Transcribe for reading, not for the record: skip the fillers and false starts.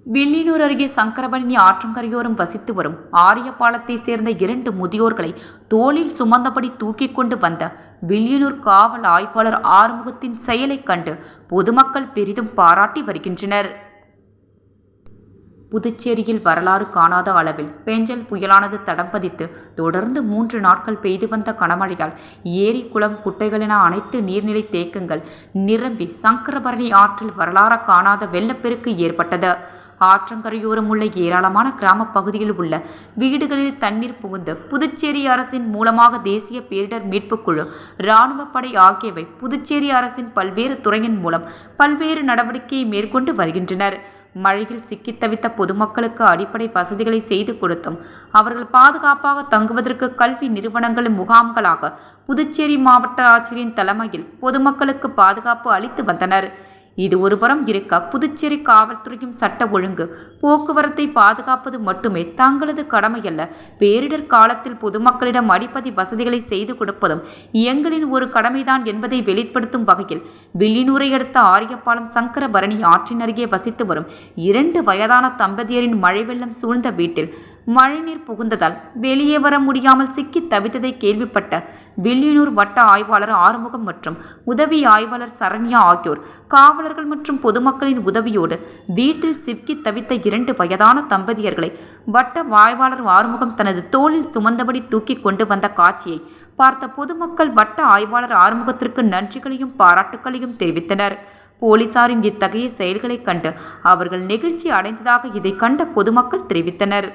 வில்லியனூர் அருகே சங்கரபரணி ஆற்றங்கரையோரம் வசித்து வரும் ஆரியபாளையத்தை சேர்ந்த 2 முதியோர்களை தோளில் சுமந்தபடி தூக்கிக் கொண்டு வந்த வில்லியனூர் காவல் ஆய்வாளர் ஆறுமுகத்தின் செயலைக் கண்டு பொதுமக்கள் பெரிதும் பாராட்டி வருகின்றனர். புதுச்சேரியில் வரலாறு காணாத அளவில் பெஞ்சல் புயலானது தடம் பதித்து தொடர்ந்து 3 நாட்கள் பெய்து வந்த கனமழையால் ஏரி, குளம், குட்டைகள் என அனைத்து நீர்நிலை தேக்கங்கள் நிரம்பி சங்கரபரணி ஆற்றில் வரலாறு காணாத வெள்ளப்பெருக்கு ஏற்பட்டது. ஆற்றங்கரையோரம் உள்ள ஏராளமான கிராம பகுதியில் உள்ள வீடுகளில் தண்ணீர் புகுந்து புதுச்சேரி அரசின் மூலமாக தேசிய பேரிடர் மீட்புக் குழு, இராணுவ படை ஆகியவை புதுச்சேரி அரசின் பல்வேறு துறையின் மூலம் பல்வேறு நடவடிக்கையை மேற்கொண்டு வருகின்றனர். மழையில் சிக்கித் தவித்த பொதுமக்களுக்கு அடிப்படை வசதிகளை செய்து கொடுத்தும் அவர்கள் பாதுகாப்பாக தங்குவதற்கு கல்வி நிறுவனங்கள் முகாம்களாக புதுச்சேரி மாவட்ட ஆட்சியரின் தலைமையில் பொதுமக்களுக்கு பாதுகாப்பு அளித்து வந்தனர். இது ஒருபுறம் இருக்க, புதுச்சேரி காவல்துறையும் சட்ட ஒழுங்கு, போக்குவரத்தை பாதுகாப்பது மட்டுமே தங்களது கடமையல்ல, பேரிடர் காலத்தில் பொதுமக்களிடம் அடிப்படை வசதிகளை செய்து கொடுப்பதும் எங்களின் ஒரு கடமைதான் என்பதை வெளிப்படுத்தும் வகையில் வில்லியனூரை அடுத்த ஆரியபாளையம் சங்கரபரணி ஆற்றின் அருகே வசித்து வரும் 2 வயதான தம்பதியரின் மழை வெள்ளம் சூழ்ந்த வீட்டில் மழைநீர் புகுந்ததால் வெளியே வர முடியாமல் சிக்கி தவித்ததை கேள்விப்பட்ட வில்லியனூர் வட்ட ஆய்வாளர் ஆறுமுகம் மற்றும் உதவி ஆய்வாளர் சரண்யா ஆகியோர் காவலர்கள் மற்றும் பொதுமக்களின் உதவியோடு வீட்டில் சிக்கி தவித்த 2 வயதான தம்பதியர்களை வட்ட ஆய்வாளர் ஆறுமுகம் தனது தோளில் சுமந்தபடி தூக்கி கொண்டு வந்த காட்சியை பார்த்த பொதுமக்கள் வட்ட ஆய்வாளர் ஆறுமுகத்திற்கு நன்றிகளையும் பாராட்டுகளையும் தெரிவித்தனர். போலீசாரின் இத்தகைய செயல்களைக் கண்டு அவர்கள் நெகிழ்ச்சி அடைந்ததாக இதை கண்ட பொதுமக்கள் தெரிவித்தனர்.